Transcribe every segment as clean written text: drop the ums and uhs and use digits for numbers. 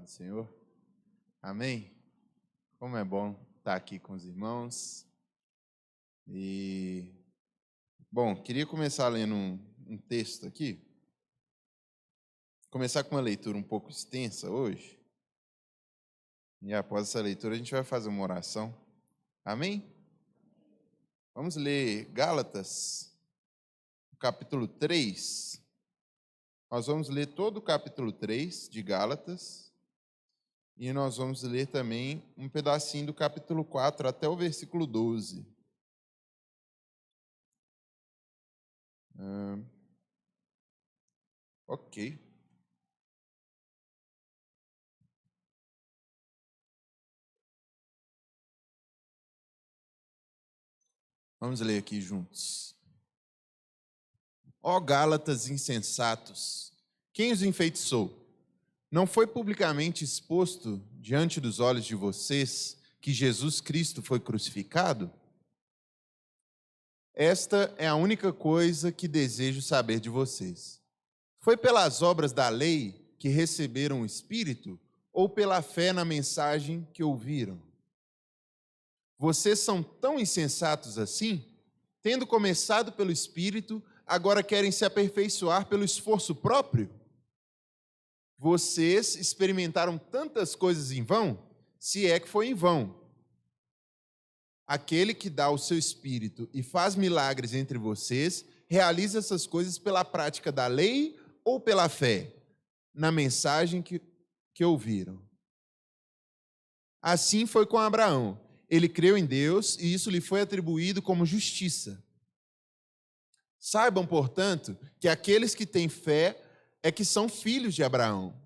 do Senhor. Amém? Como é bom estar aqui com os irmãos. Queria começar lendo um texto aqui. Começar com uma leitura um pouco extensa hoje. E após essa leitura a gente vai fazer uma oração. Amém? Vamos ler Gálatas, capítulo 3. Nós vamos ler todo o capítulo 3 de Gálatas. E nós vamos ler também um pedacinho do capítulo 4 até o versículo 12. Ok. Vamos ler aqui juntos. Ó Gálatas insensatos, quem os enfeitiçou? Não foi publicamente exposto diante dos olhos de vocês que Jesus Cristo foi crucificado? Esta é a única coisa que desejo saber de vocês. Foi pelas obras da lei que receberam o Espírito ou pela fé na mensagem que ouviram? Vocês são tão insensatos assim? Tendo começado pelo Espírito, agora querem se aperfeiçoar pelo esforço próprio? Vocês experimentaram tantas coisas em vão, se é que foi em vão. Aquele que dá o seu Espírito e faz milagres entre vocês, realiza essas coisas pela prática da lei ou pela fé, na mensagem que ouviram. Assim foi com Abraão. Ele creu em Deus e isso lhe foi atribuído como justiça. Saibam, portanto, que aqueles que têm fé é que são filhos de Abraão.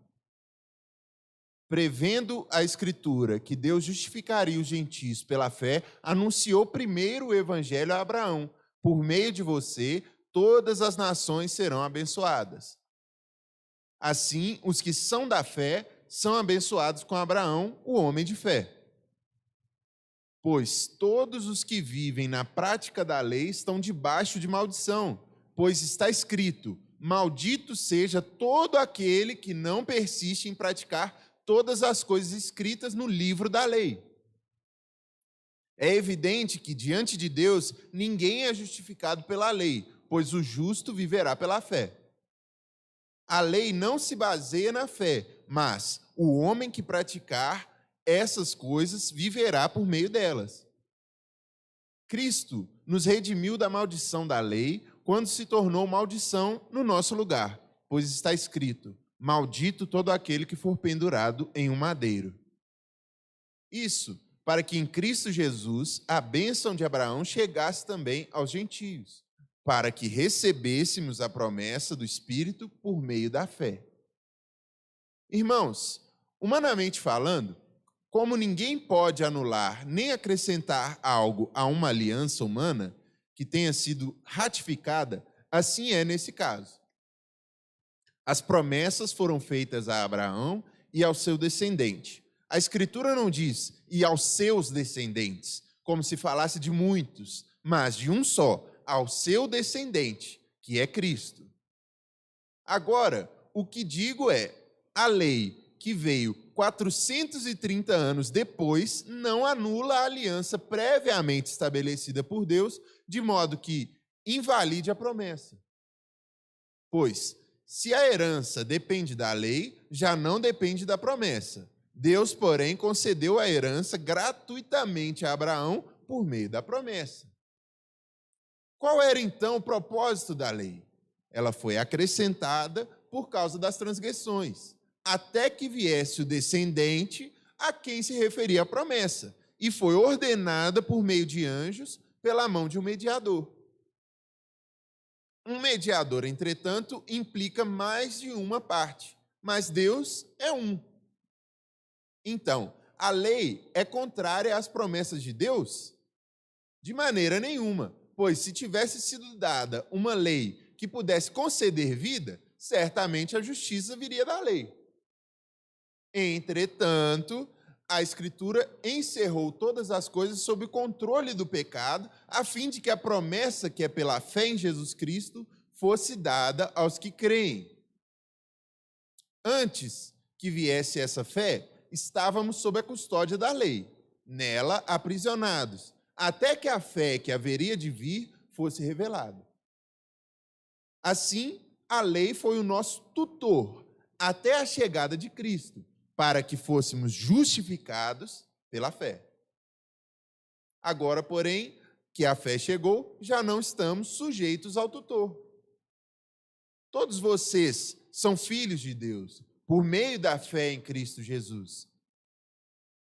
Prevendo a Escritura que Deus justificaria os gentios pela fé, anunciou primeiro o Evangelho a Abraão. Por meio de você, todas as nações serão abençoadas. Assim, os que são da fé são abençoados com Abraão, o homem de fé. Pois todos os que vivem na prática da lei estão debaixo de maldição, pois está escrito: maldito seja todo aquele que não persiste em praticar todas as coisas escritas no livro da lei. É evidente que, diante de Deus, ninguém é justificado pela lei, pois o justo viverá pela fé. A lei não se baseia na fé, mas o homem que praticar essas coisas viverá por meio delas. Cristo nos redimiu da maldição da lei quando se tornou maldição no nosso lugar, pois está escrito: maldito todo aquele que for pendurado em um madeiro. Isso para que em Cristo Jesus a bênção de Abraão chegasse também aos gentios, para que recebêssemos a promessa do Espírito por meio da fé. Irmãos, humanamente falando, como ninguém pode anular nem acrescentar algo a uma aliança humana que tenha sido ratificada, assim é nesse caso. As promessas foram feitas a Abraão e ao seu descendente. A Escritura não diz e aos seus descendentes, como se falasse de muitos, mas de um só, ao seu descendente, que é Cristo. Agora, o que digo é, a lei que veio 430 anos depois não anula a aliança previamente estabelecida por Deus, de modo que invalide a promessa. Pois, se a herança depende da lei, já não depende da promessa. Deus, porém, concedeu a herança gratuitamente a Abraão por meio da promessa. Qual era, então, o propósito da lei? Ela foi acrescentada por causa das transgressões, até que viesse o descendente a quem se referia a promessa, e foi ordenada por meio de anjos pela mão de um mediador. Um mediador, entretanto, implica mais de uma parte, mas Deus é um. Então, a lei é contrária às promessas de Deus? De maneira nenhuma, pois se tivesse sido dada uma lei que pudesse conceder vida, certamente a justiça viria da lei. Entretanto, a Escritura encerrou todas as coisas sob o controle do pecado, a fim de que a promessa que é pela fé em Jesus Cristo fosse dada aos que creem. Antes, que viesse essa fé, estávamos sob a custódia da lei, nela aprisionados, até que a fé que haveria de vir fosse revelada. Assim, a lei foi o nosso tutor até a chegada de Cristo, para que fôssemos justificados pela fé. Agora, porém, que a fé chegou, já não estamos sujeitos ao tutor. Todos vocês são filhos de Deus, por meio da fé em Cristo Jesus.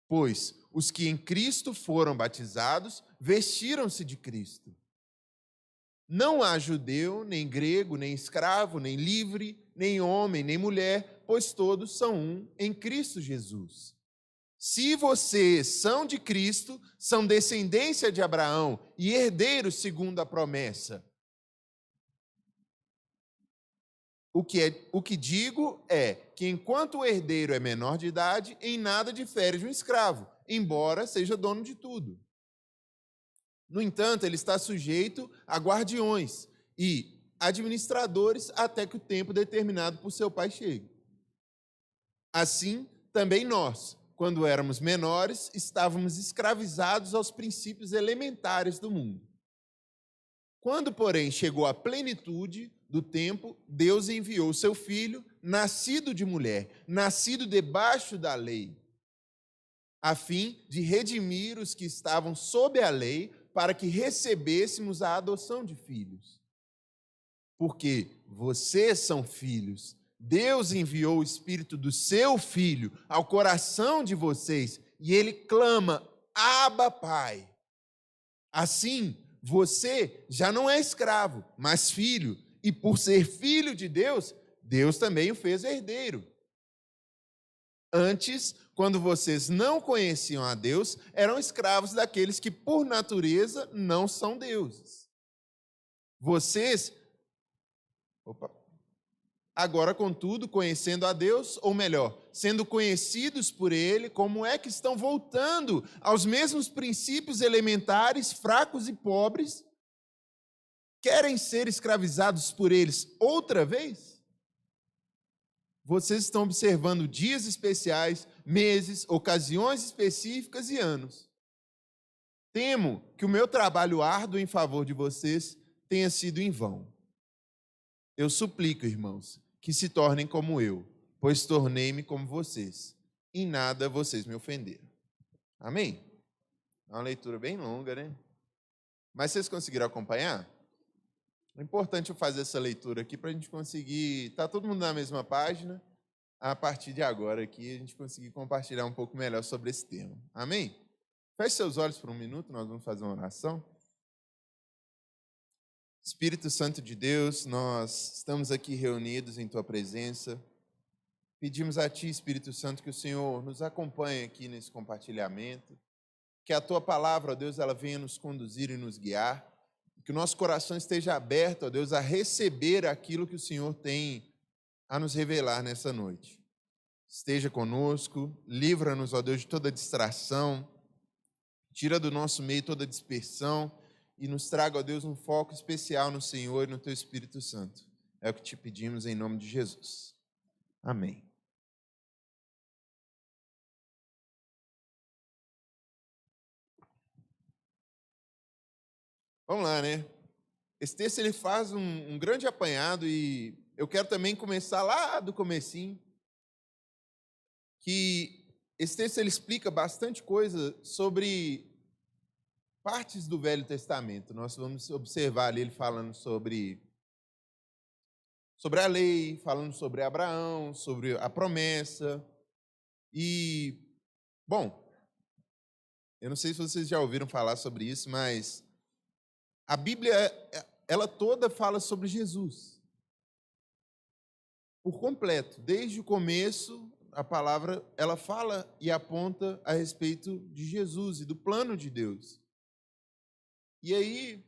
Pois os que em Cristo foram batizados, vestiram-se de Cristo. Não há judeu, nem grego, nem escravo, nem livre, nem homem, nem mulher, pois todos são um em Cristo Jesus. Se vocês são de Cristo, são descendência de Abraão e herdeiros segundo a promessa. O que digo é que enquanto o herdeiro é menor de idade, em nada difere de um escravo, embora seja dono de tudo. No entanto, ele está sujeito a guardiões e administradores até que o tempo determinado por seu pai chegue. Assim, também nós, quando éramos menores, estávamos escravizados aos princípios elementares do mundo. Quando, porém, chegou a plenitude do tempo, Deus enviou seu filho, nascido de mulher, nascido debaixo da lei, a fim de redimir os que estavam sob a lei, para que recebêssemos a adoção de filhos. Porque vocês são filhos. Deus enviou o Espírito do seu Filho ao coração de vocês, e ele clama, Abba, Pai. Assim, você já não é escravo, mas filho, e por ser filho de Deus, Deus também o fez herdeiro. Antes, quando vocês não conheciam a Deus, eram escravos daqueles que, por natureza, não são deuses. Vocês, agora, contudo, conhecendo a Deus, ou melhor, sendo conhecidos por Ele, como é que estão voltando aos mesmos princípios elementares, fracos e pobres? Querem ser escravizados por eles outra vez? Vocês estão observando dias especiais, meses, ocasiões específicas e anos. Temo que o meu trabalho árduo em favor de vocês tenha sido em vão. Eu suplico, irmãos, que se tornem como eu, pois tornei-me como vocês. Em nada vocês me ofenderam. Amém? É uma leitura bem longa, né? Mas vocês conseguiram acompanhar? É importante eu fazer essa leitura aqui para a gente conseguir... Está todo mundo na mesma página? A partir de agora aqui, a gente conseguir compartilhar um pouco melhor sobre esse tema. Amém? Feche seus olhos por um minuto, nós vamos fazer uma oração. Espírito Santo de Deus, nós estamos aqui reunidos em Tua presença. Pedimos a Ti, Espírito Santo, que o Senhor nos acompanhe aqui nesse compartilhamento, que a Tua palavra, ó Deus, ela venha nos conduzir e nos guiar, que o nosso coração esteja aberto, ó Deus, a receber aquilo que o Senhor tem a nos revelar nessa noite. Esteja conosco, livra-nos, ó Deus, de toda distração, tira do nosso meio toda dispersão e nos traga, ó Deus, um foco especial no Senhor e no Teu Espírito Santo. É o que te pedimos em nome de Jesus. Amém. Vamos lá, né? Esse texto ele faz um grande apanhado e eu quero também começar lá do comecinho, que esse texto ele explica bastante coisa sobre partes do Velho Testamento. Nós vamos observar ali ele falando sobre a lei, falando sobre Abraão, sobre a promessa. E, bom, eu não sei se vocês já ouviram falar sobre isso, mas a Bíblia, ela toda fala sobre Jesus. Por completo, desde o começo, a palavra, ela fala e aponta a respeito de Jesus e do plano de Deus. E aí,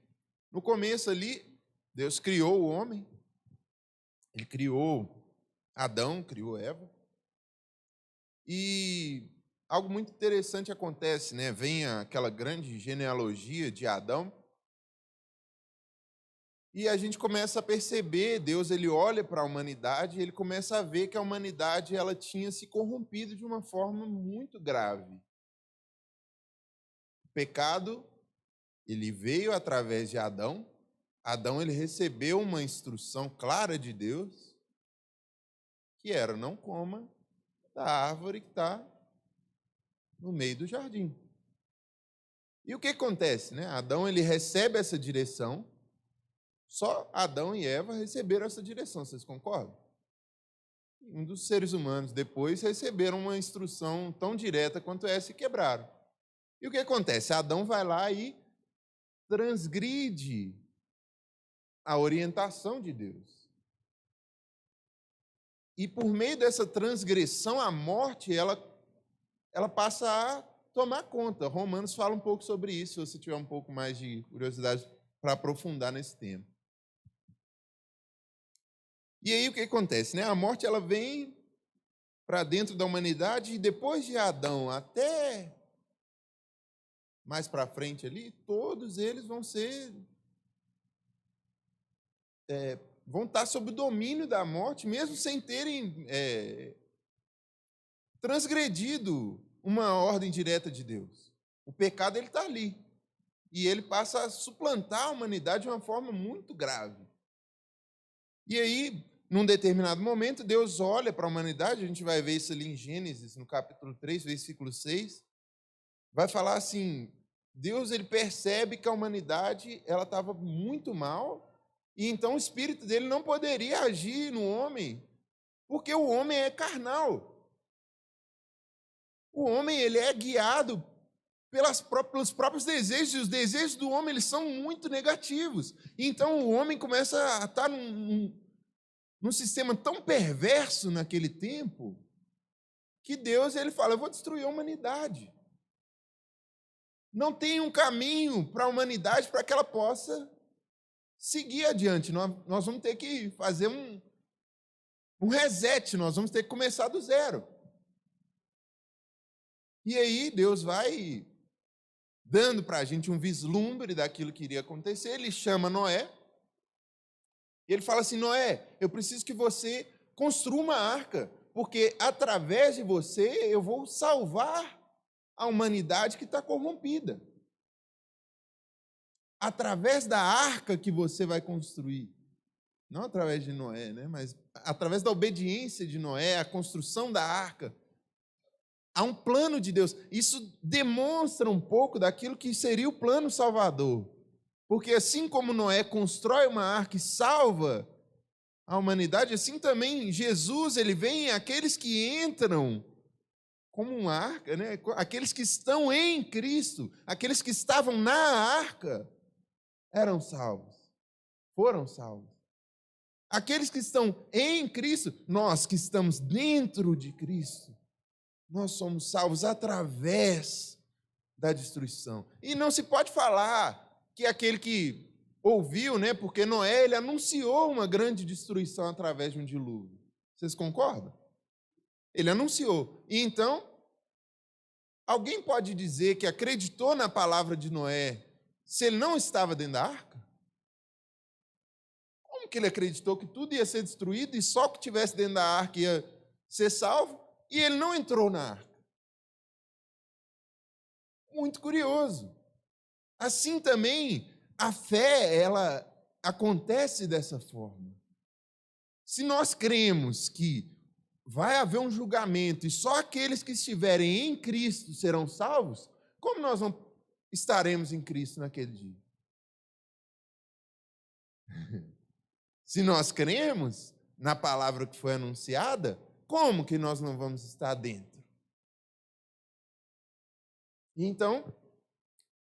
no começo ali, Deus criou o homem, Ele criou Adão, criou Eva, e algo muito interessante acontece, né? Vem aquela grande genealogia de Adão, E a gente começa a perceber, Deus ele olha para a humanidade e ele começa a ver que a humanidade ela tinha se corrompido de uma forma muito grave. O pecado, ele veio através de Adão. Adão ele recebeu uma instrução clara de Deus, que era: não coma da árvore que está no meio do jardim. E o que acontece, né? Adão ele recebe essa direção. Só Adão e Eva receberam essa direção, vocês concordam? Um dos seres humanos depois receberam uma instrução tão direta quanto essa e quebraram. E o que acontece? Adão vai lá e transgride a orientação de Deus. E por meio dessa transgressão, a morte, ela passa a tomar conta. Romanos fala um pouco sobre isso, se você tiver um pouco mais de curiosidade para aprofundar nesse tema. E aí o que acontece, né? A morte ela vem para dentro da humanidade e depois de Adão até mais para frente ali, todos eles vão estar sob o domínio da morte, mesmo sem terem transgredido uma ordem direta de Deus. O pecado ele está ali e ele passa a suplantar a humanidade de uma forma muito grave. E aí, num determinado momento, Deus olha para a humanidade, a gente vai ver isso ali em Gênesis, no capítulo 3, versículo 6, vai falar assim, Deus ele percebe que a humanidade ela estava muito mal, e então o Espírito dele não poderia agir no homem, porque o homem é carnal. O homem ele é guiado pelos próprios desejos, e os desejos do homem eles são muito negativos. E então o homem começa a estar num sistema tão perverso naquele tempo, que Deus ele fala: eu vou destruir a humanidade. Não tem um caminho para a humanidade para que ela possa seguir adiante. Nós vamos ter que fazer um reset, nós vamos ter que começar do zero. E aí Deus vai dando para a gente um vislumbre daquilo que iria acontecer. Ele chama Noé, e ele fala assim: Noé, eu preciso que você construa uma arca, porque através de você eu vou salvar a humanidade que está corrompida. Através da arca que você vai construir, não através de Noé, né? Mas através da obediência de Noé, a construção da arca, há um plano de Deus. Isso demonstra um pouco daquilo que seria o plano salvador. Porque assim como Noé constrói uma arca e salva a humanidade, assim também Jesus, ele vem aqueles que entram como uma arca, né? Aqueles que estão em Cristo, aqueles que estavam na arca, eram salvos, foram salvos. Aqueles que estão em Cristo, nós que estamos dentro de Cristo, nós somos salvos através da destruição. E não se pode falar que aquele que ouviu, né? Porque Noé, ele anunciou uma grande destruição através de um dilúvio. Vocês concordam? Ele anunciou. E então, alguém pode dizer que acreditou na palavra de Noé se ele não estava dentro da arca? Como que ele acreditou que tudo ia ser destruído e só que estivesse dentro da arca ia ser salvo e ele não entrou na arca? Muito curioso. Assim também, a fé, ela acontece dessa forma. Se nós cremos que vai haver um julgamento e só aqueles que estiverem em Cristo serão salvos, como nós não estaremos em Cristo naquele dia? Se nós cremos na palavra que foi anunciada, como que nós não vamos estar dentro? Então,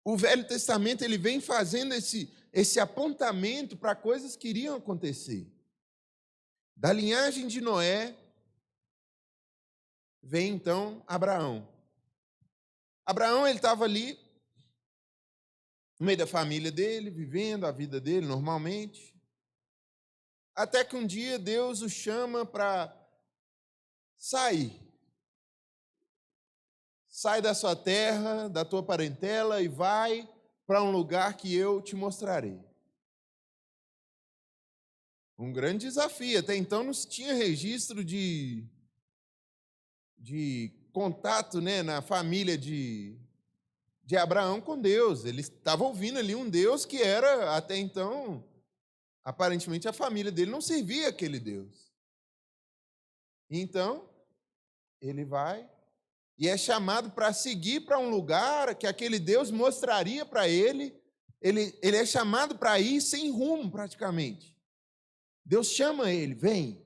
o Velho Testamento ele vem fazendo esse apontamento para coisas que iriam acontecer. Da linhagem de Noé, vem então Abraão. Abraão ele estava ali, no meio da família dele, vivendo a vida dele normalmente, até que um dia Deus o chama para sair. Sai da sua terra, da tua parentela e vai para um lugar que eu te mostrarei. Um grande desafio. Até então não se tinha registro de contato, né, na família de Abraão com Deus. Ele estava ouvindo ali um Deus que era, até então, aparentemente a família dele não servia aquele Deus. Então, ele vai e é chamado para seguir para um lugar que aquele Deus mostraria para ele. Ele é chamado para ir sem rumo, praticamente. Deus chama ele, vem,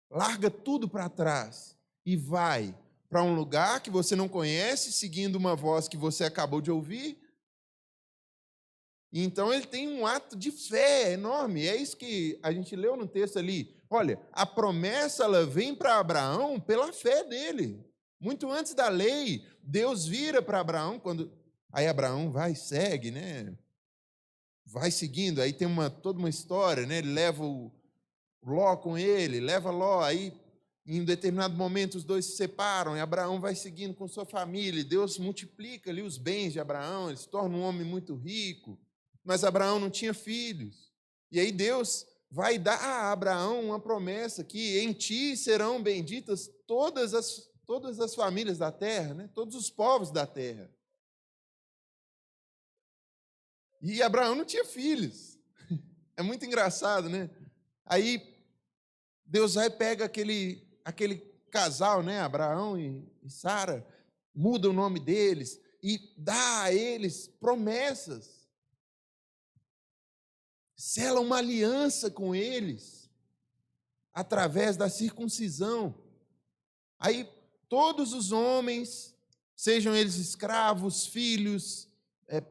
larga tudo para trás e vai para um lugar que você não conhece, seguindo uma voz que você acabou de ouvir. Então ele tem um ato de fé enorme. É isso que a gente leu no texto ali. Olha, a promessa ela vem para Abraão pela fé dele. Muito antes da lei, Deus vira para Abraão aí Abraão vai e segue, né? Vai seguindo. Aí tem toda uma história, né? Ele leva o Ló com ele, leva Ló, aí em um determinado momento os dois se separam e Abraão vai seguindo com sua família. Deus multiplica ali os bens de Abraão, ele se torna um homem muito rico, mas Abraão não tinha filhos. E aí Deus vai dar a Abraão uma promessa que em ti serão benditas todas as famílias da terra, né? Todos os povos da terra. E Abraão não tinha filhos. É muito engraçado, né? Aí Deus vai e pega aquele casal, né, Abraão e Sara, muda o nome deles e dá a eles promessas. Sela uma aliança com eles através da circuncisão. Aí todos os homens, sejam eles escravos, filhos,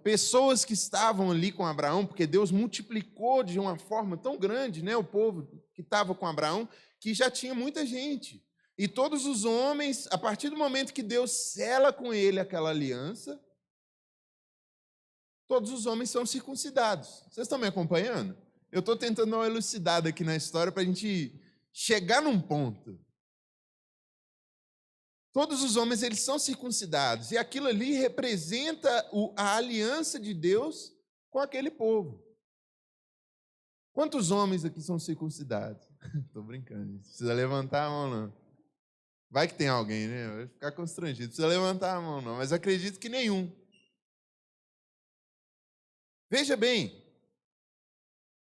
pessoas que estavam ali com Abraão, porque Deus multiplicou de uma forma tão grande, né, o povo que estava com Abraão, que já tinha muita gente. E todos os homens, a partir do momento que Deus sela com ele aquela aliança, todos os homens são circuncidados. Vocês estão me acompanhando? Eu estou tentando dar uma elucidada aqui na história para a gente chegar num ponto. Todos os homens, eles são circuncidados, e aquilo ali representa a aliança de Deus com aquele povo. Quantos homens aqui são circuncidados? Estou brincando, gente. Precisa levantar a mão, não. Vai que tem alguém, né? Vai ficar constrangido. Precisa levantar a mão, não. Mas acredito que nenhum. Veja bem,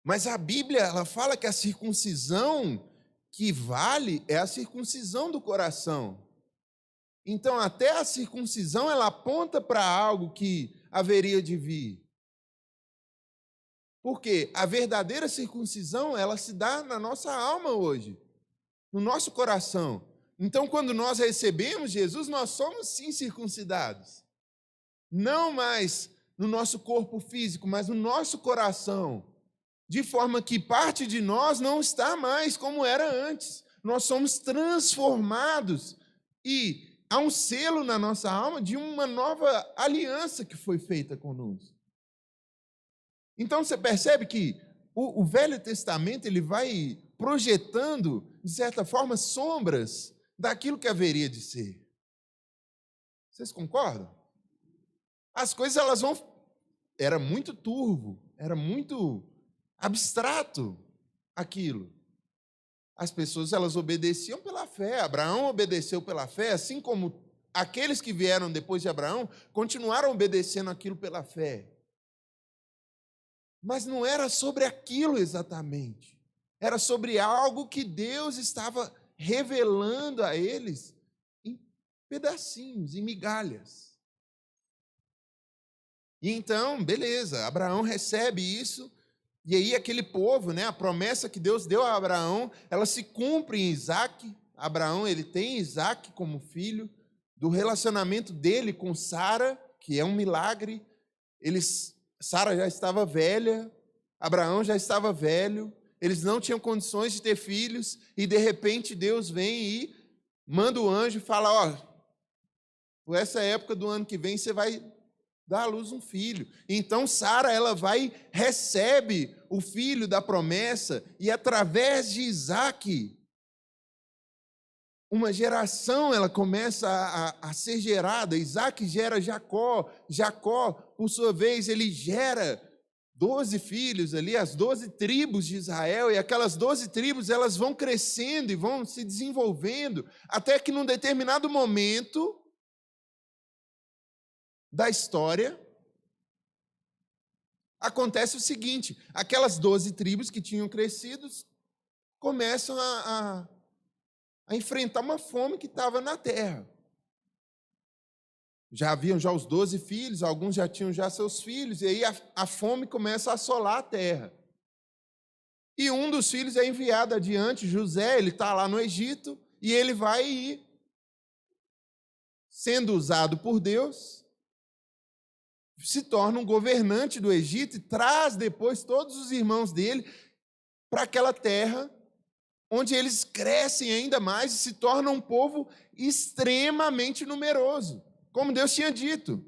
mas a Bíblia, ela fala que a circuncisão que vale é a circuncisão do coração. Então, até a circuncisão, ela aponta para algo que haveria de vir. Porque a verdadeira circuncisão, ela se dá na nossa alma hoje, no nosso coração. Então, quando nós recebemos Jesus, nós somos sim circuncidados. Não mais no nosso corpo físico, mas no nosso coração. De forma que parte de nós não está mais como era antes. Nós somos transformados e há um selo na nossa alma de uma nova aliança que foi feita conosco. Então você percebe que o Velho Testamento ele vai projetando, de certa forma, sombras daquilo que haveria de ser. Vocês concordam? As coisas elas vão... Era muito turvo, era muito abstrato aquilo. As pessoas elas obedeciam pela fé. Abraão obedeceu pela fé, assim como aqueles que vieram depois de Abraão continuaram obedecendo aquilo pela fé. Mas não era sobre aquilo exatamente. Era sobre algo que Deus estava revelando a eles em pedacinhos, em migalhas. E então, beleza, Abraão recebe isso. E aí aquele povo, né, a promessa que Deus deu a Abraão, ela se cumpre em Isaac. Abraão, ele tem Isaac como filho, do relacionamento dele com Sara, que é um milagre. Sara já estava velha, Abraão já estava velho, eles não tinham condições de ter filhos, e de repente Deus vem e manda o anjo e fala, ó, por essa época do ano que vem você vai dar à luz um filho. Então Sara, ela vai, recebe o filho da promessa, e através de Isaac, uma geração ela começa a ser gerada. Isaac gera Jacó, Jacó, por sua vez, ele gera 12 filhos ali, as 12 tribos de Israel, e aquelas 12 tribos, elas vão crescendo e vão se desenvolvendo, até que num determinado momento da história, acontece o seguinte: aquelas 12 tribos que tinham crescido começam a enfrentar uma fome que estava na terra. Já haviam já os 12 filhos, alguns já tinham já seus filhos, e aí a fome começa a assolar a terra. E um dos filhos é enviado adiante, José, ele está lá no Egito, e ele vai ir, sendo usado por Deus, se torna um governante do Egito e traz depois todos os irmãos dele para aquela terra, onde eles crescem ainda mais e se tornam um povo extremamente numeroso, como Deus tinha dito.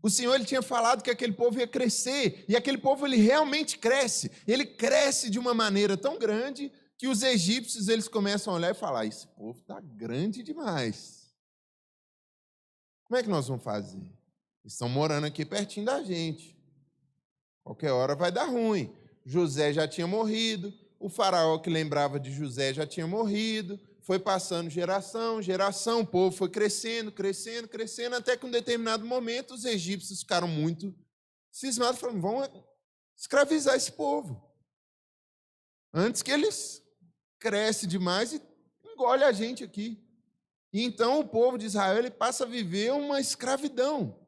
O Senhor ele tinha falado que aquele povo ia crescer, e aquele povo ele realmente cresce. Ele cresce de uma maneira tão grande que os egípcios eles começam a olhar e falar: esse povo está grande demais. Como é que nós vamos fazer? Eles estão morando aqui pertinho da gente. Qualquer hora vai dar ruim. José já tinha morrido, o faraó que lembrava de José já tinha morrido, foi passando geração, o povo foi crescendo, até que em um determinado momento os egípcios ficaram muito cismados, falaram: vamos escravizar esse povo, antes que eles crescem demais e engolem a gente aqui. E então o povo de Israel ele passa a viver uma escravidão.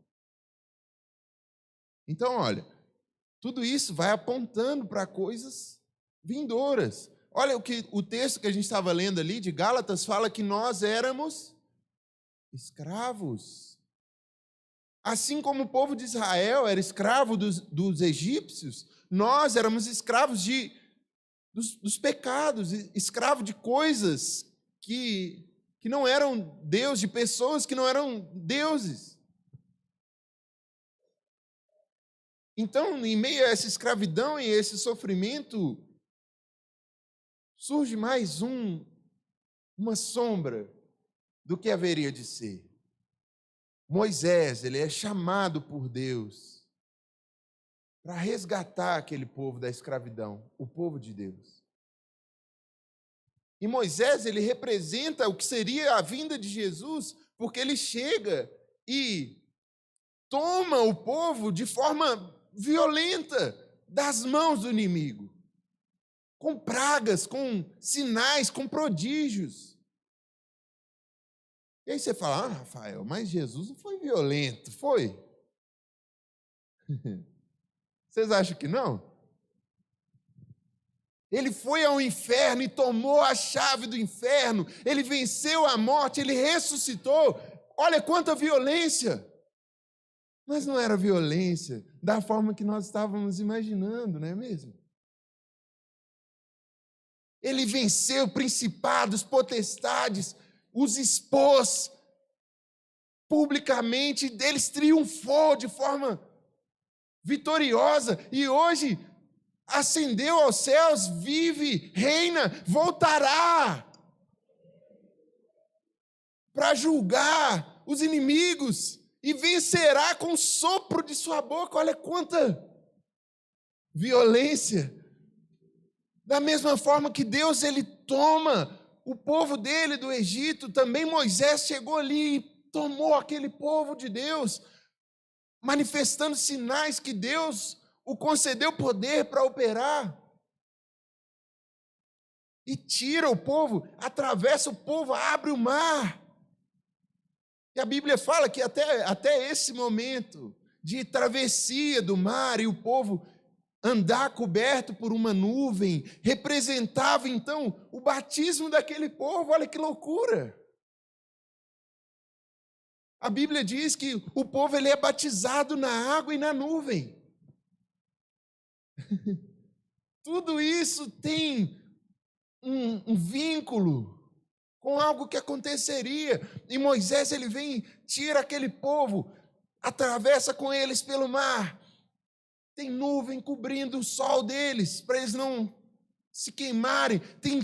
Então, olha, tudo isso vai apontando para coisas vindouras. Olha o texto que a gente estava lendo ali, de Gálatas, fala que nós éramos escravos. Assim como o povo de Israel era escravo dos egípcios, nós éramos escravos dos pecados, escravos de coisas que não eram Deus, de pessoas que não eram deuses. Então, em meio a essa escravidão e esse sofrimento, surge mais uma sombra do que haveria de ser. Moisés, ele é chamado por Deus para resgatar aquele povo da escravidão, o povo de Deus. E Moisés, ele representa o que seria a vinda de Jesus, porque ele chega e toma o povo de forma violenta das mãos do inimigo, com pragas, com sinais, com prodígios. E aí você fala: Rafael, mas Jesus não foi violento, foi? Vocês acham que não? Ele foi ao inferno e tomou a chave do inferno, ele venceu a morte, ele ressuscitou. Olha quanta violência! Mas não era violência da forma que nós estávamos imaginando, não é mesmo? Ele venceu principados, potestades, os expôs publicamente, deles triunfou de forma vitoriosa, e hoje ascendeu aos céus, vive, reina, voltará para julgar os inimigos e vencerá com o sopro de sua boca. Olha quanta violência! Da mesma forma que Deus ele toma o povo dele do Egito, também Moisés chegou ali e tomou aquele povo de Deus, manifestando sinais que Deus o concedeu poder para operar. E tira o povo, atravessa o povo, abre o mar. E a Bíblia fala que até esse momento de travessia do mar e o povo andar coberto por uma nuvem, representava então o batismo daquele povo. Olha que loucura! A Bíblia diz que o povo ele é batizado na água e na nuvem. Tudo isso tem um vínculo com algo que aconteceria. E Moisés ele vem, tira aquele povo, atravessa com eles pelo mar. Tem nuvem cobrindo o sol deles, para eles não se queimarem. Tem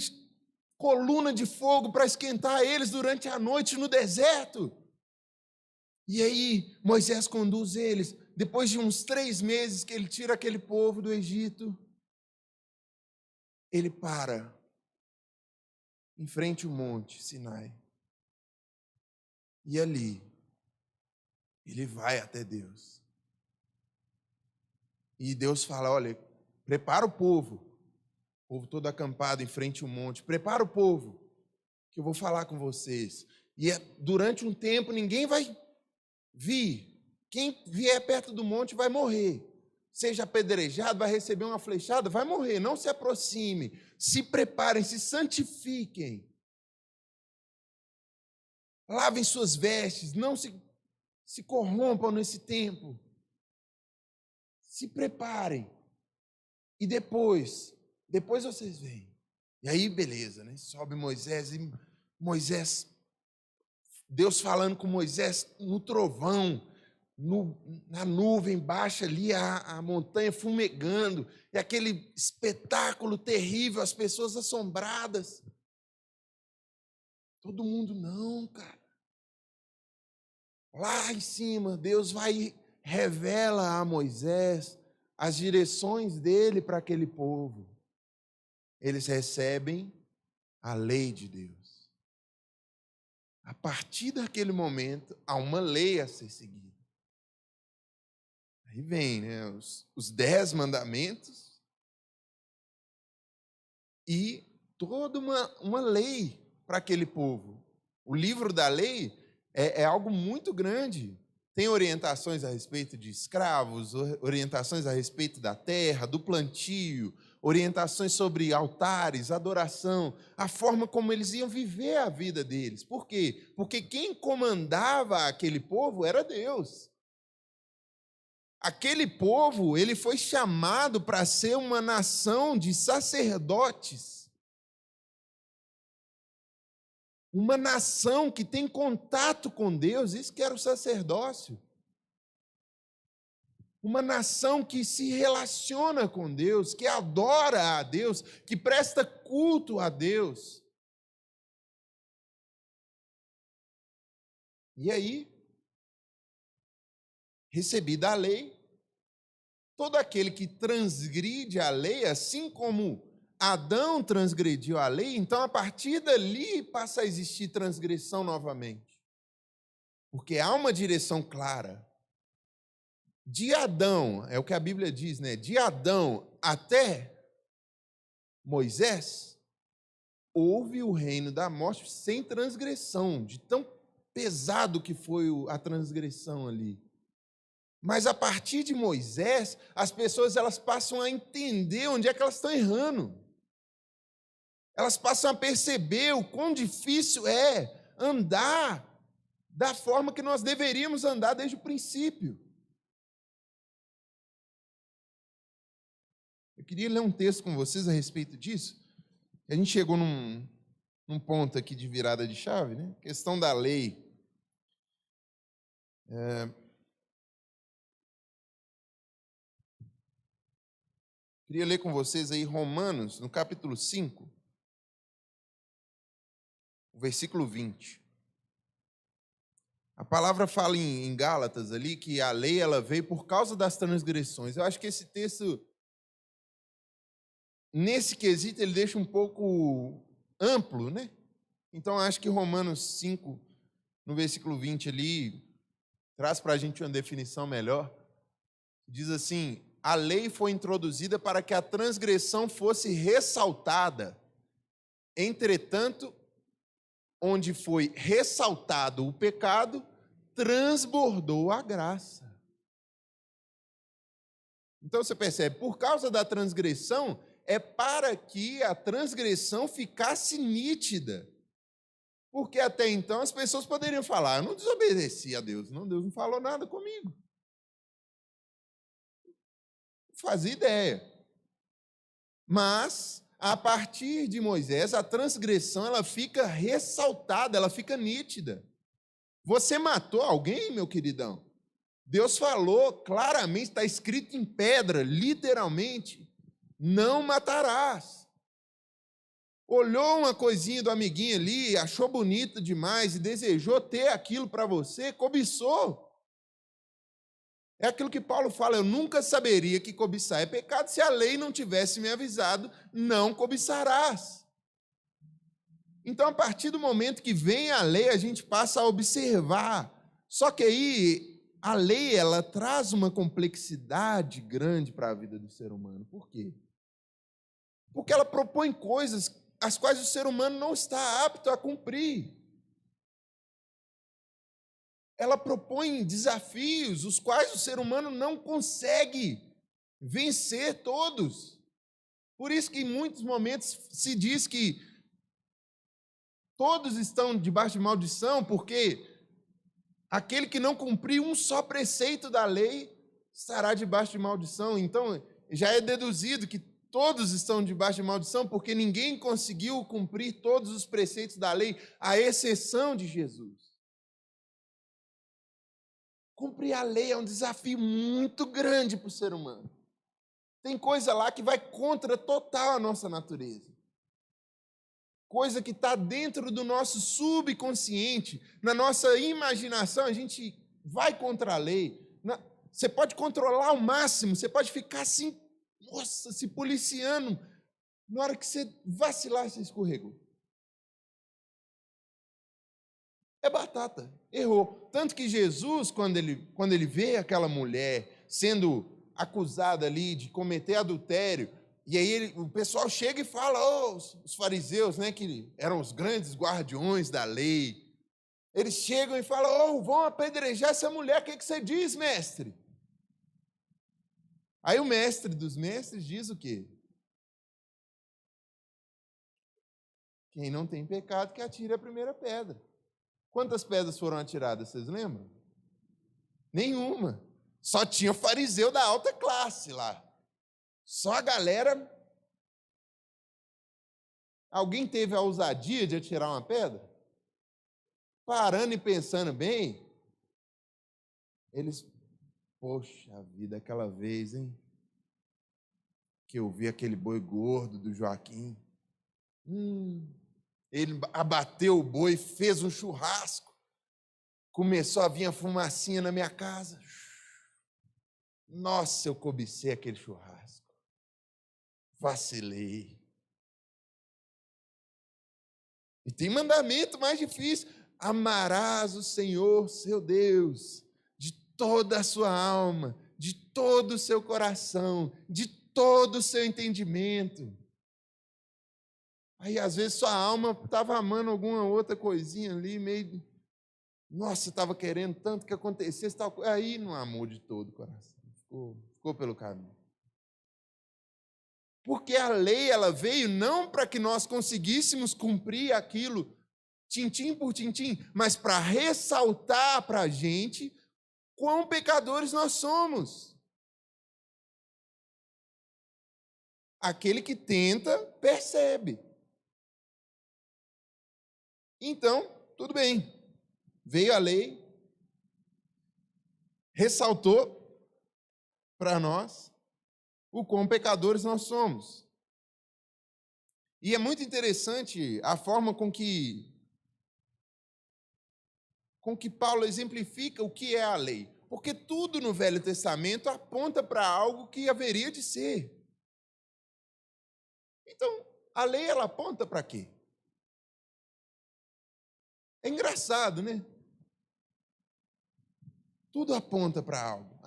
coluna de fogo para esquentar eles durante a noite no deserto. E aí Moisés conduz eles depois de uns 3 meses que ele tira aquele povo do Egito, ele para em frente ao monte Sinai. E ali, ele vai até Deus. E Deus fala, olha, prepara o povo todo acampado em frente ao monte, prepara o povo, que eu vou falar com vocês. E durante um tempo ninguém vai vir. Quem vier perto do monte vai morrer. Seja apedrejado, vai receber uma flechada, vai morrer. Não se aproxime. Se preparem, se santifiquem. Lavem suas vestes, não se corrompam nesse tempo. Se preparem. E depois vocês vêm. E aí, beleza, né? Sobe Moisés, e Moisés, Deus falando com Moisés no trovão, na nuvem baixa ali, a montanha fumegando, e aquele espetáculo terrível, as pessoas assombradas. Todo mundo, não, cara. Lá em cima, Deus vai e revela a Moisés as direções dele para aquele povo. Eles recebem a lei de Deus. A partir daquele momento, há uma lei a ser seguida. Aí vem, né, os 10 mandamentos e toda uma lei para aquele povo. O livro da lei é algo muito grande. Tem orientações a respeito de escravos, orientações a respeito da terra, do plantio, orientações sobre altares, adoração, a forma como eles iam viver a vida deles. Por quê? Porque quem comandava aquele povo era Deus. Aquele povo, ele foi chamado para ser uma nação de sacerdotes. Uma nação que tem contato com Deus, isso que era o sacerdócio. Uma nação que se relaciona com Deus, que adora a Deus, que presta culto a Deus. E aí, recebida a lei, todo aquele que transgride a lei, assim como Adão transgrediu a lei, então a partir dali passa a existir transgressão novamente. Porque há uma direção clara. De Adão, é o que a Bíblia diz, né? De Adão até Moisés, houve o reino da morte sem transgressão, de tão pesado que foi a transgressão ali. Mas a partir de Moisés, as pessoas elas passam a entender onde é que elas estão errando. Elas passam a perceber o quão difícil é andar da forma que nós deveríamos andar desde o princípio. Eu queria ler um texto com vocês a respeito disso. A gente chegou num ponto aqui de virada de chave, né? Questão da lei. Queria ler com vocês aí Romanos, no capítulo 5, o versículo 20. A palavra fala em Gálatas ali que a lei ela veio por causa das transgressões. Eu acho que esse texto, nesse quesito, ele deixa um pouco amplo, né? Então, acho que Romanos 5, no versículo 20 ali, traz para a gente uma definição melhor. Diz assim, a lei foi introduzida para que a transgressão fosse ressaltada. Entretanto, onde foi ressaltado o pecado, transbordou a graça. Então você percebe, por causa da transgressão, é para que a transgressão ficasse nítida. Porque até então as pessoas poderiam falar, eu não desobedeci a Deus, não, Deus não falou nada comigo. Não fazia ideia. Mas, a partir de Moisés, a transgressão ela fica ressaltada, ela fica nítida. Você matou alguém, meu queridão? Deus falou claramente, está escrito em pedra, literalmente, não matarás. Olhou uma coisinha do amiguinho ali, achou bonito demais e desejou ter aquilo para você, cobiçou. É aquilo que Paulo fala, eu nunca saberia que cobiçar é pecado se a lei não tivesse me avisado, não cobiçarás. Então, a partir do momento que vem a lei, a gente passa a observar. Só que aí, a lei, ela traz uma complexidade grande para a vida do ser humano. Por quê? Porque ela propõe coisas as quais o ser humano não está apto a cumprir. Ela propõe desafios os quais o ser humano não consegue vencer todos. Por isso que em muitos momentos se diz que todos estão debaixo de maldição, porque aquele que não cumprir um só preceito da lei estará debaixo de maldição. Então, já é deduzido que todos estão debaixo de maldição, porque ninguém conseguiu cumprir todos os preceitos da lei, à exceção de Jesus. Cumprir a lei é um desafio muito grande para o ser humano. Tem coisa lá que vai contra total a nossa natureza. Coisa que está dentro do nosso subconsciente, na nossa imaginação, a gente vai contra a lei. Você pode controlar ao máximo, você pode ficar assim, nossa, se policiando. Na hora que você vacilar, você escorregou. É batata, errou. Tanto que Jesus, quando ele vê aquela mulher sendo acusada ali de cometer adultério, e aí o pessoal chega e fala, os fariseus, né, que eram os grandes guardiões da lei, eles chegam e falam, vão apedrejar essa mulher, o que você diz, mestre? Aí o mestre dos mestres diz o quê? Quem não tem pecado que atire a primeira pedra. Quantas pedras foram atiradas, vocês lembram? Nenhuma. Só tinha fariseu da alta classe lá. Só a galera. Alguém teve a ousadia de atirar uma pedra? Parando e pensando bem, eles, poxa vida, aquela vez, hein? Que eu vi aquele boi gordo do Joaquim. Ele abateu o boi, fez um churrasco. Começou a vir a fumacinha na minha casa. Nossa, eu cobicei aquele churrasco. Vacilei. E tem mandamento mais difícil. Amarás o Senhor, seu Deus, de toda a sua alma, de todo o seu coração, de todo o seu entendimento. Aí, às vezes, sua alma estava amando alguma outra coisinha ali, meio... Nossa, estava querendo tanto que acontecesse tal coisa. Aí não amou de todo o coração. Ficou pelo caminho. Porque a lei, ela veio não para que nós conseguíssemos cumprir aquilo, tintim por tintim, mas para ressaltar para a gente quão pecadores nós somos. Aquele que tenta, percebe. Então, tudo bem. Veio a lei, ressaltou para nós o quão pecadores nós somos. E é muito interessante a forma com que Paulo exemplifica o que é a lei. Porque tudo no Velho Testamento aponta para algo que haveria de ser. Então, a lei, ela aponta para quê? É engraçado, né? Tudo aponta para algo.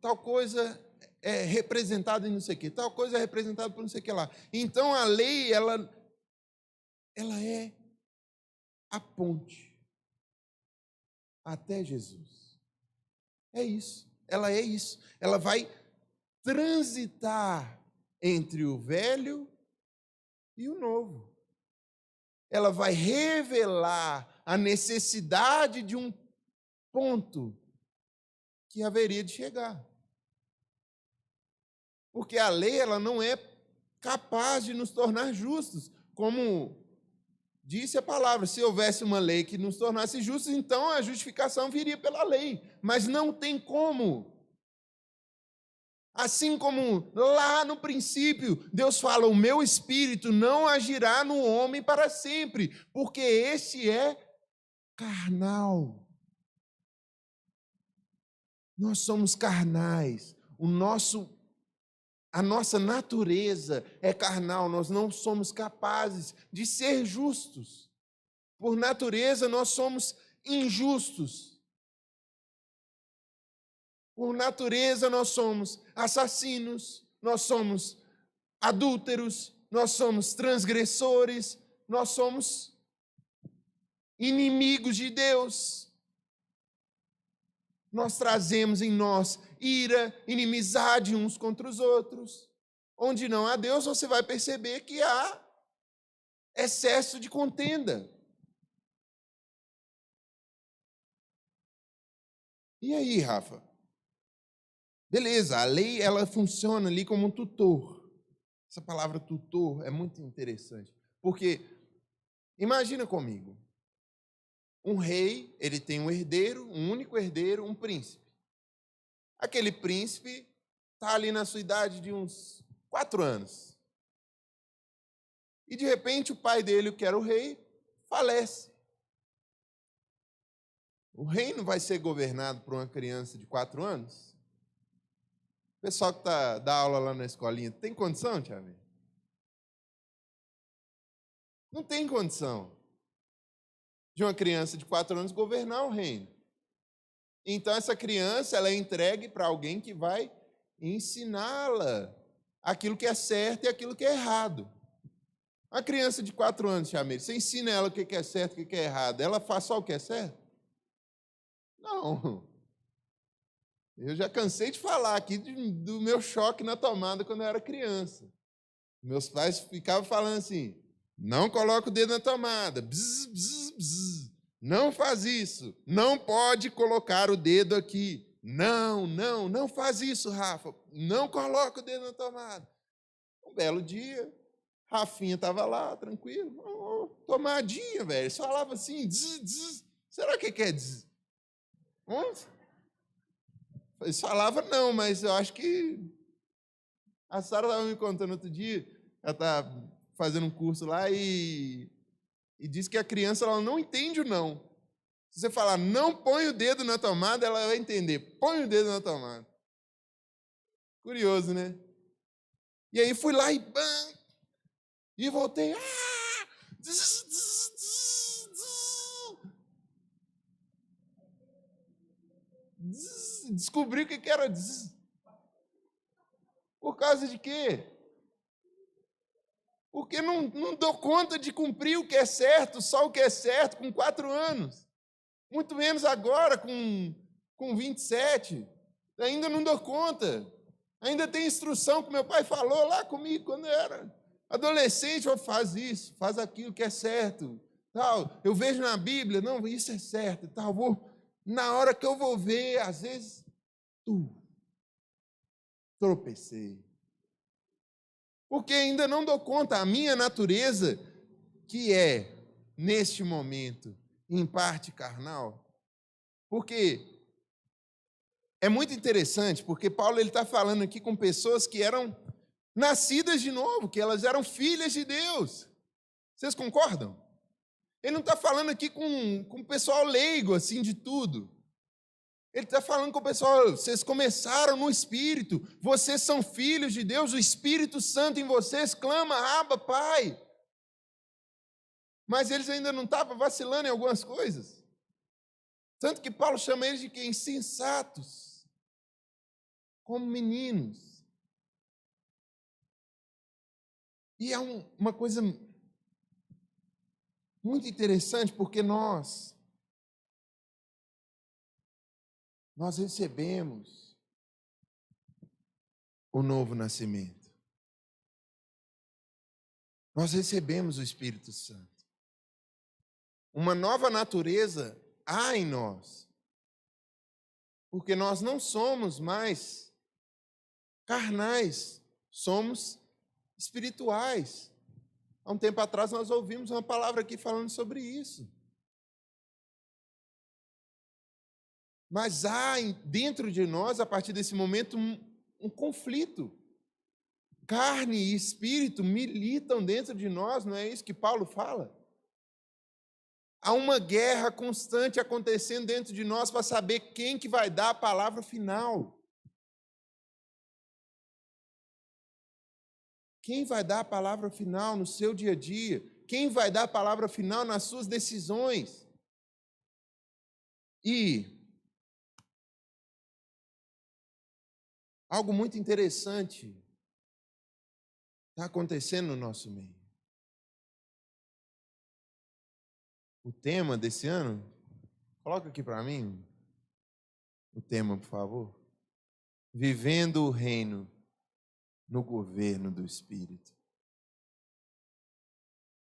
Tal coisa é representada em não sei o quê, tal coisa é representada por não sei o que lá. Então, a lei, ela é a ponte até Jesus. É isso. Ela é isso. Ela vai transitar entre o velho e o novo. Ela vai revelar a necessidade de um ponto que haveria de chegar. Porque a lei, ela não é capaz de nos tornar justos. Como disse a palavra, se houvesse uma lei que nos tornasse justos, então a justificação viria pela lei. Mas não tem como. Assim como lá no princípio, Deus fala, o meu espírito não agirá no homem para sempre, porque esse é carnal. Nós somos carnais. A nossa natureza é carnal. Nós não somos capazes de ser justos. Por natureza, nós somos injustos. Por natureza, nós somos assassinos, nós somos adúlteros, nós somos transgressores, nós somos inimigos de Deus. Nós trazemos em nós ira, inimizade uns contra os outros. Onde não há Deus, você vai perceber que há excesso de contenda. E aí, Rafa? Beleza, a lei ela funciona ali como um tutor. Essa palavra tutor é muito interessante, porque imagina comigo, um rei, ele tem um herdeiro, um único herdeiro, um príncipe. Aquele príncipe está ali na sua idade de uns 4 anos. E de repente o pai dele, que era o rei, falece. O reino vai ser governado por uma criança de 4 anos? O pessoal que dá aula lá na escolinha, tem condição, Tiago? Não tem condição de uma criança de 4 anos governar o reino. Então, essa criança ela é entregue para alguém que vai ensiná-la aquilo que é certo e aquilo que é errado. A criança de 4 anos, Tiago, você ensina ela o que é certo e o que é errado. Ela faz só o que é certo? Não. Eu já cansei de falar aqui do meu choque na tomada quando eu era criança. Meus pais ficavam falando assim, não coloca o dedo na tomada, bzz, bzz, bzz. Não faz isso, não pode colocar o dedo aqui. Não faz isso, Rafa, não coloca o dedo na tomada. Um belo dia, Rafinha estava lá, tranquilo, tomadinha, velho, eles falavam assim, dzz, dzz. Será que é dzz? Eles falavam não, mas eu acho que a Sara estava me contando outro dia, ela está fazendo um curso lá e disse que a criança ela não entende o não. Se você falar não põe o dedo na tomada, ela vai entender, põe o dedo na tomada. Curioso, né? E aí fui lá e voltei. Descobri o que era. Por causa de quê? Porque não dou conta de cumprir o que é certo, só o que é certo, com 4 anos. Muito menos agora, com 27. Ainda não dou conta. Ainda tem instrução que meu pai falou lá comigo quando eu era adolescente. Faz isso, faz aquilo que é certo. Tal. Eu vejo na Bíblia, não, isso é certo. Tal. Na hora que eu vou ver, às vezes, tropecei. Porque ainda não dou conta, a minha natureza, que é, neste momento, em parte carnal, porque é muito interessante, porque Paulo está falando aqui com pessoas que eram nascidas de novo, que elas eram filhas de Deus. Vocês concordam? Ele não está falando aqui com o pessoal leigo, assim, de tudo. Ele está falando com o pessoal, vocês começaram no Espírito, vocês são filhos de Deus, o Espírito Santo em vocês clama, Abba, Pai. Mas eles ainda não estavam vacilando em algumas coisas. Tanto que Paulo chama eles de quê? Insensatos, como meninos. E é uma coisa muito interessante, porque nós recebemos o novo nascimento. Nós recebemos o Espírito Santo. Uma nova natureza há em nós. Porque nós não somos mais carnais, somos espirituais. Há um tempo atrás nós ouvimos uma palavra aqui falando sobre isso. Mas há dentro de nós, a partir desse momento, um conflito. Carne e espírito militam dentro de nós, não é isso que Paulo fala? Há uma guerra constante acontecendo dentro de nós para saber quem que vai dar a palavra final. Quem vai dar a palavra final no seu dia a dia? Quem vai dar a palavra final nas suas decisões? E algo muito interessante está acontecendo no nosso meio. O tema desse ano, coloca aqui para mim o tema, por favor. Vivendo o reino no governo do Espírito.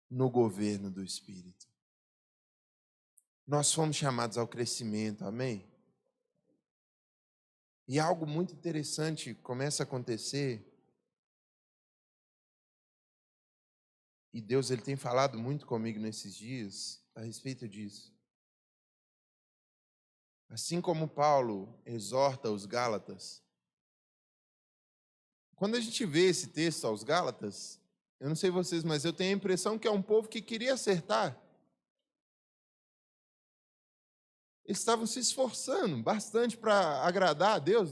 No governo do Espírito. Nós fomos chamados ao crescimento, amém? E algo muito interessante começa a acontecer. E Deus ele tem falado muito comigo nesses dias a respeito disso. Assim como Paulo exorta os Gálatas, quando a gente vê esse texto aos Gálatas, eu não sei vocês, mas eu tenho a impressão que é um povo que queria acertar. Eles estavam se esforçando bastante para agradar a Deus.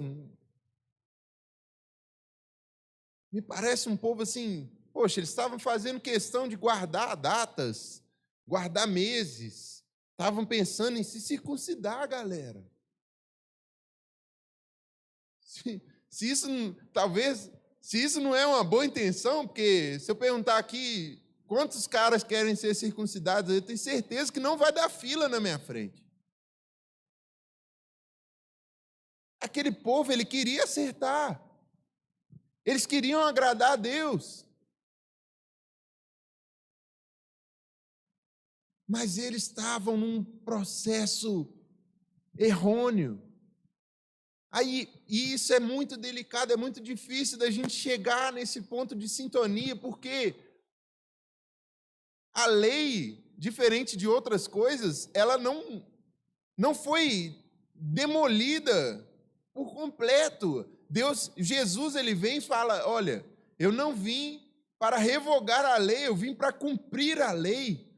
Me parece um povo assim, poxa, eles estavam fazendo questão de guardar datas, guardar meses, estavam pensando em se circuncidar, galera. Se isso, talvez, se isso não é uma boa intenção, porque se eu perguntar aqui quantos caras querem ser circuncidados, eu tenho certeza que não vai dar fila na minha frente. Aquele povo, ele queria acertar. Eles queriam agradar a Deus. Mas eles estavam num processo errôneo. E isso é muito delicado, é muito difícil da gente chegar nesse ponto de sintonia, porque a lei, diferente de outras coisas, ela não foi demolida por completo. Jesus, ele vem e fala, olha, eu não vim para revogar a lei, eu vim para cumprir a lei.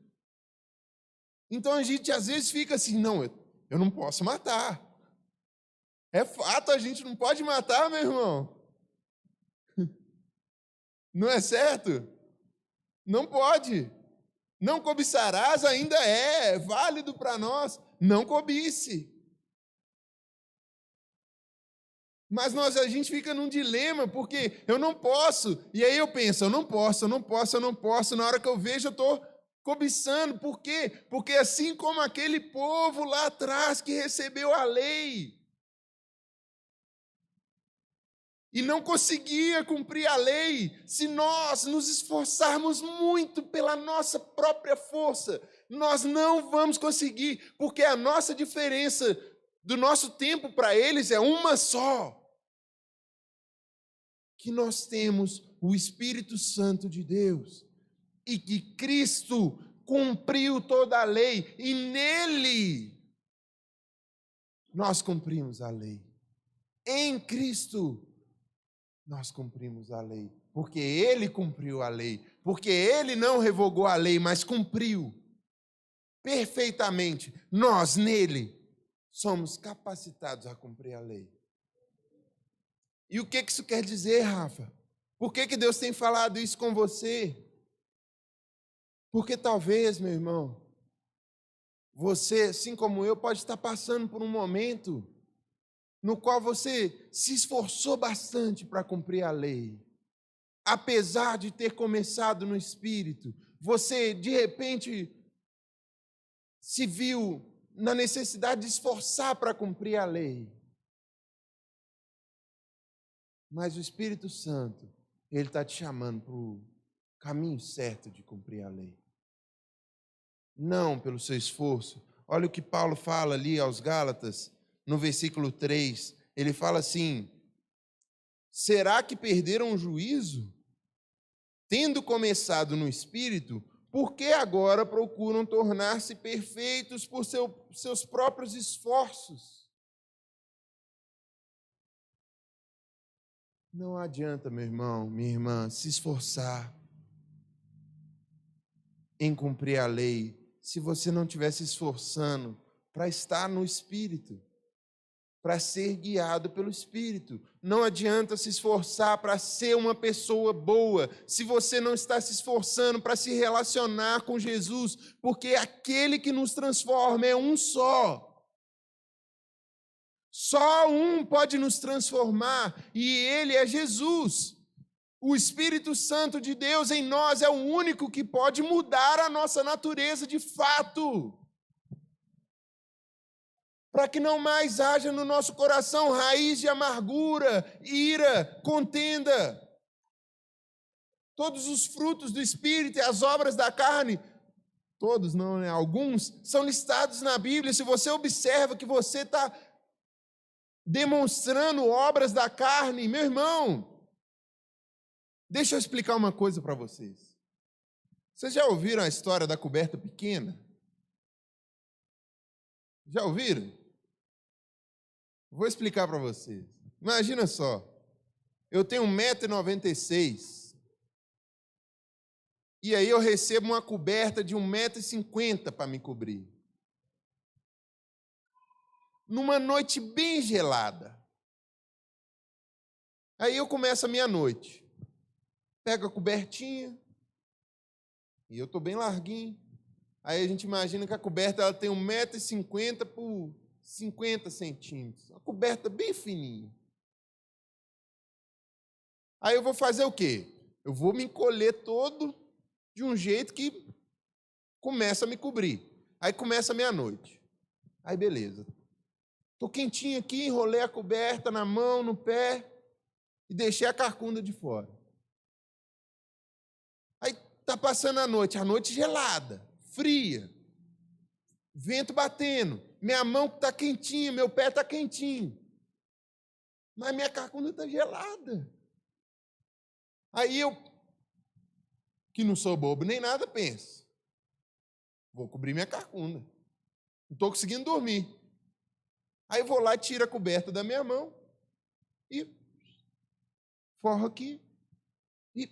Então a gente às vezes fica assim, não, eu não posso matar. É fato, a gente não pode matar, meu irmão. Não é certo? Não pode. Não cobiçarás ainda é válido para nós. Não cobice. Mas a gente fica num dilema, porque eu não posso. E aí eu penso, eu não posso. Na hora que eu vejo, eu estou cobiçando. Por quê? Porque assim como aquele povo lá atrás que recebeu a lei e não conseguia cumprir a lei, se nós nos esforçarmos muito pela nossa própria força, nós não vamos conseguir, porque a nossa diferença do nosso tempo para eles é uma só. Que nós temos o Espírito Santo de Deus e que Cristo cumpriu toda a lei e nele nós cumprimos a lei. Em Cristo nós cumprimos a lei, porque ele cumpriu a lei, porque ele não revogou a lei, mas cumpriu perfeitamente. Nós nele somos capacitados a cumprir a lei. E o que isso quer dizer, Rafa? Por que Deus tem falado isso com você? Porque talvez, meu irmão, você, assim como eu, pode estar passando por um momento no qual você se esforçou bastante para cumprir a lei. Apesar de ter começado no Espírito, você, de repente, se viu na necessidade de esforçar para cumprir a lei. Mas o Espírito Santo, ele está te chamando para o caminho certo de cumprir a lei. Não pelo seu esforço. Olha o que Paulo fala ali aos Gálatas, no versículo 3. Ele fala assim: será que perderam o juízo? Tendo começado no Espírito, por que agora procuram tornar-se perfeitos por seus próprios esforços? Não adianta, meu irmão, minha irmã, se esforçar em cumprir a lei, se você não estiver se esforçando para estar no Espírito, para ser guiado pelo Espírito. Não adianta se esforçar para ser uma pessoa boa, se você não está se esforçando para se relacionar com Jesus, porque aquele que nos transforma é um só. Só um pode nos transformar, e ele é Jesus. O Espírito Santo de Deus em nós é o único que pode mudar a nossa natureza de fato. Para que não mais haja no nosso coração raiz de amargura, ira, contenda. Todos os frutos do Espírito e as obras da carne, todos não, né? Alguns, são listados na Bíblia. Se você observa que você está demonstrando obras da carne, meu irmão, deixa eu explicar uma coisa para vocês. Vocês já ouviram a história da coberta pequena? Já ouviram? Vou explicar para vocês. Imagina só, eu tenho 1,96 m, e aí eu recebo uma coberta de 1,50 m para me cobrir. Numa noite bem gelada. Aí eu começo a minha noite. Pego a cobertinha, e eu estou bem larguinho. Aí a gente imagina que a coberta ela tem 1,50 m por 50 centímetros. Uma coberta bem fininha. Aí eu vou fazer o quê? Eu vou me encolher todo de um jeito que começa a me cobrir. Aí começa a meia-noite. Aí beleza. Estou quentinho aqui, enrolei a coberta na mão, no pé e deixei a carcunda de fora. Aí está passando a noite gelada, fria, vento batendo, minha mão está quentinha, meu pé está quentinho, mas minha carcunda está gelada. Aí eu, que não sou bobo nem nada, penso, vou cobrir minha carcunda, não estou conseguindo dormir. Aí eu vou lá, tiro a coberta da minha mão e forro aqui. E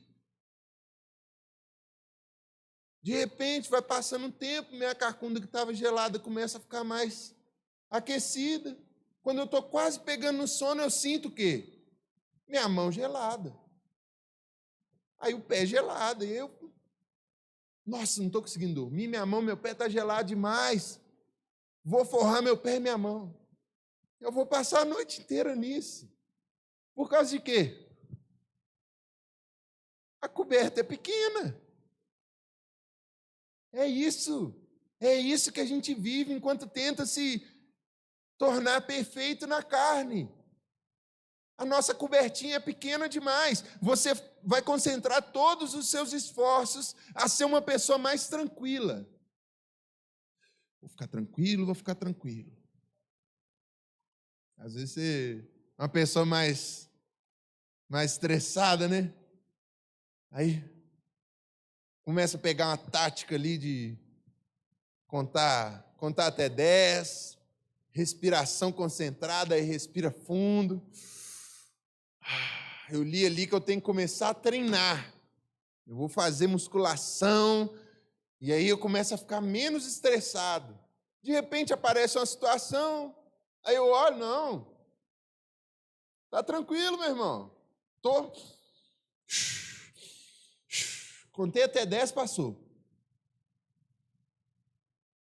de repente vai passando um tempo, minha carcunda que estava gelada começa a ficar mais aquecida. Quando eu estou quase pegando no sono, eu sinto o quê? Minha mão gelada. Aí o pé gelado. E eu, nossa, não estou conseguindo dormir, minha mão, meu pé está gelado demais. Vou forrar meu pé e minha mão. Eu vou passar a noite inteira nisso. Por causa de quê? A coberta é pequena. É isso que a gente vive enquanto tenta se tornar perfeito na carne. A nossa cobertinha é pequena demais. Você vai concentrar todos os seus esforços a ser uma pessoa mais tranquila. Vou ficar tranquilo. Às vezes você é uma pessoa mais estressada, né? Aí começa a pegar uma tática ali de contar até 10, respiração concentrada, aí respira fundo. Eu li ali que eu tenho que começar a treinar. Eu vou fazer musculação, e aí eu começo a ficar menos estressado. De repente aparece uma situação, aí eu olho, não. Tá tranquilo, meu irmão. Contei até 10, passou.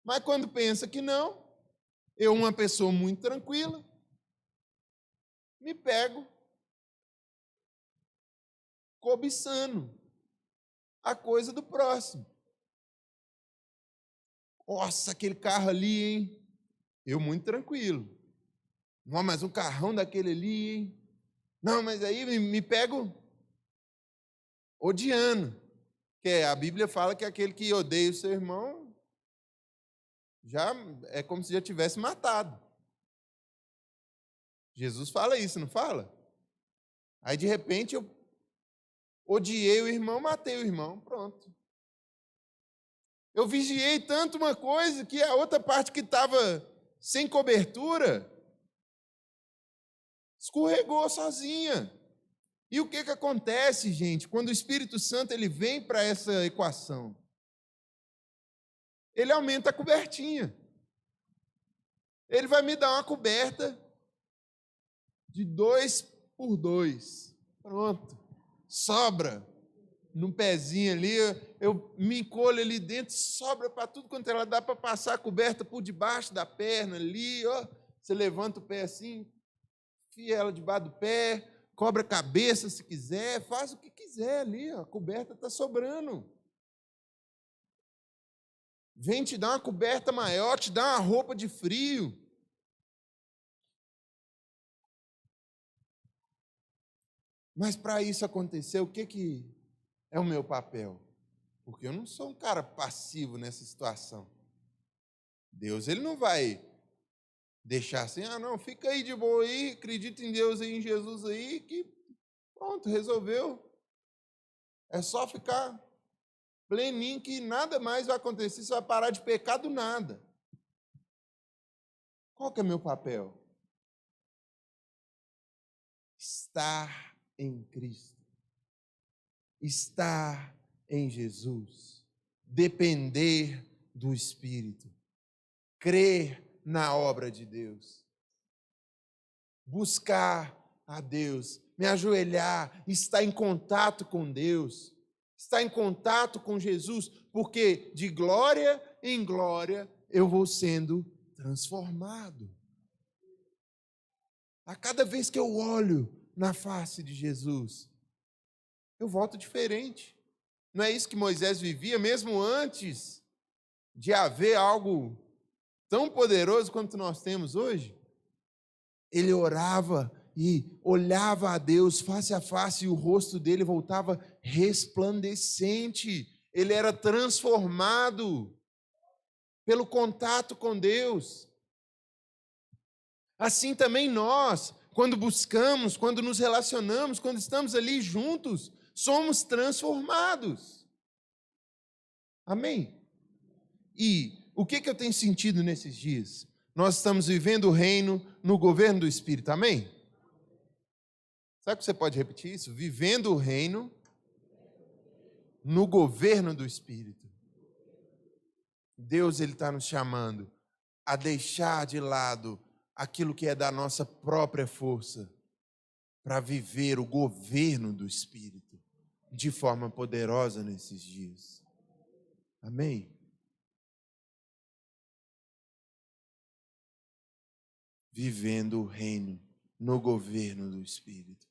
Mas quando pensa que não, eu, uma pessoa muito tranquila, me pego cobiçando a coisa do próximo. Nossa, aquele carro ali, hein? Eu muito tranquilo. Não, mas um carrão daquele ali, hein? Não, mas aí me pego odiando. Porque a Bíblia fala que aquele que odeia o seu irmão já é como se já tivesse matado. Jesus fala isso, não fala? Aí, de repente, eu odiei o irmão, matei o irmão, pronto. Eu vigiei tanto uma coisa que a outra parte que estava sem cobertura escorregou sozinha. E o que acontece, gente, quando o Espírito Santo ele vem para essa equação? ele aumenta a cobertinha. Ele vai me dar uma coberta de 2 por 2. Pronto. Sobra. No pezinho ali, eu me encolho ali dentro, sobra para tudo quanto ela dá para passar a coberta por debaixo da perna ali, ó. Você levanta o pé assim, enfia ela debaixo do pé, cobre a cabeça se quiser, faz o que quiser ali, ó, a coberta está sobrando. Vem te dar uma coberta maior, te dar uma roupa de frio. Mas para isso acontecer, o que é o meu papel? Porque eu não sou um cara passivo nessa situação. Deus, ele não vai deixar assim, não, fica aí de boa aí, acredita em Deus aí, em Jesus aí, que pronto, resolveu. É só ficar pleninho que nada mais vai acontecer, você vai parar de pecar do nada. Qual que é meu papel? Estar em Cristo. Estar em Jesus. Depender do Espírito. Crer na obra de Deus. Buscar a Deus. Me ajoelhar. Estar em contato com Deus. Estar em contato com Jesus. Porque de glória em glória eu vou sendo transformado. A cada vez que eu olho na face de Jesus, eu volto diferente. Não é isso que Moisés vivia, mesmo antes de haver algo tão poderoso quanto nós temos hoje? Ele orava e olhava a Deus face a face e o rosto dele voltava resplandecente. Ele era transformado pelo contato com Deus. Assim também nós, quando buscamos, quando nos relacionamos, quando estamos ali juntos, somos transformados. Amém? E o que eu tenho sentido nesses dias? Nós estamos vivendo o reino no governo do Espírito, amém? Sabe que você pode repetir isso? Vivendo o reino no governo do Espírito. Deus, ele está nos chamando a deixar de lado aquilo que é da nossa própria força para viver o governo do Espírito de forma poderosa nesses dias. Amém? Vivendo o reino no governo do Espírito.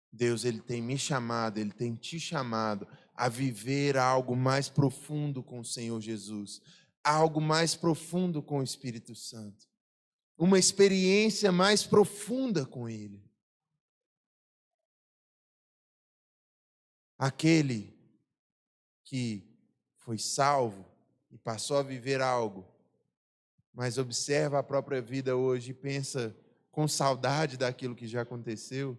Deus, ele tem me chamado, ele tem te chamado a viver algo mais profundo com o Senhor Jesus, algo mais profundo com o Espírito Santo, uma experiência mais profunda com ele. Aquele que foi salvo e passou a viver algo, mas observa a própria vida hoje e pensa com saudade daquilo que já aconteceu.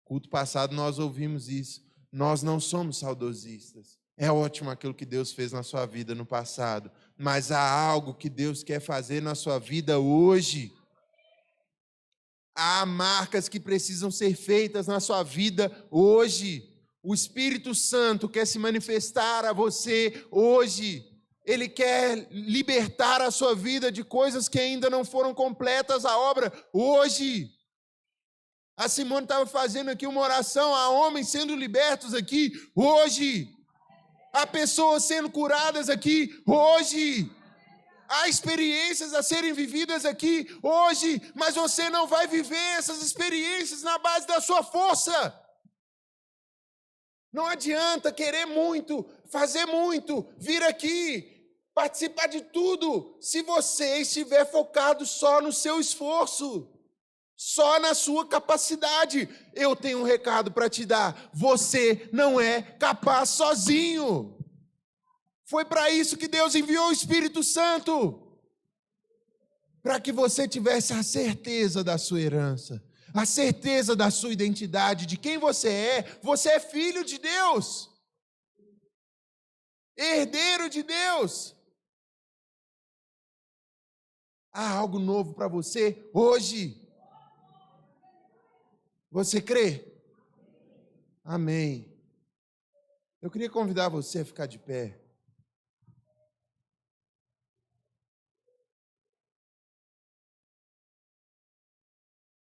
Culto passado nós ouvimos isso. Nós não somos saudosistas. É ótimo aquilo que Deus fez na sua vida no passado, mas há algo que Deus quer fazer na sua vida hoje. Há marcas que precisam ser feitas na sua vida hoje. O Espírito Santo quer se manifestar a você hoje. Ele quer libertar a sua vida de coisas que ainda não foram completas a obra hoje. A Simone estava fazendo aqui uma oração, há homens sendo libertos aqui hoje. Há pessoas sendo curadas aqui hoje. Há experiências a serem vividas aqui hoje, mas você não vai viver essas experiências na base da sua força. Não adianta querer muito, fazer muito, vir aqui, participar de tudo, se você estiver focado só no seu esforço, só na sua capacidade. Eu tenho um recado para te dar: você não é capaz sozinho. Foi para isso que Deus enviou o Espírito Santo, para que você tivesse a certeza da sua herança, a certeza da sua identidade, de quem você é filho de Deus, herdeiro de Deus. Há algo novo para você hoje. Você crê? Amém. Eu queria convidar você a ficar de pé.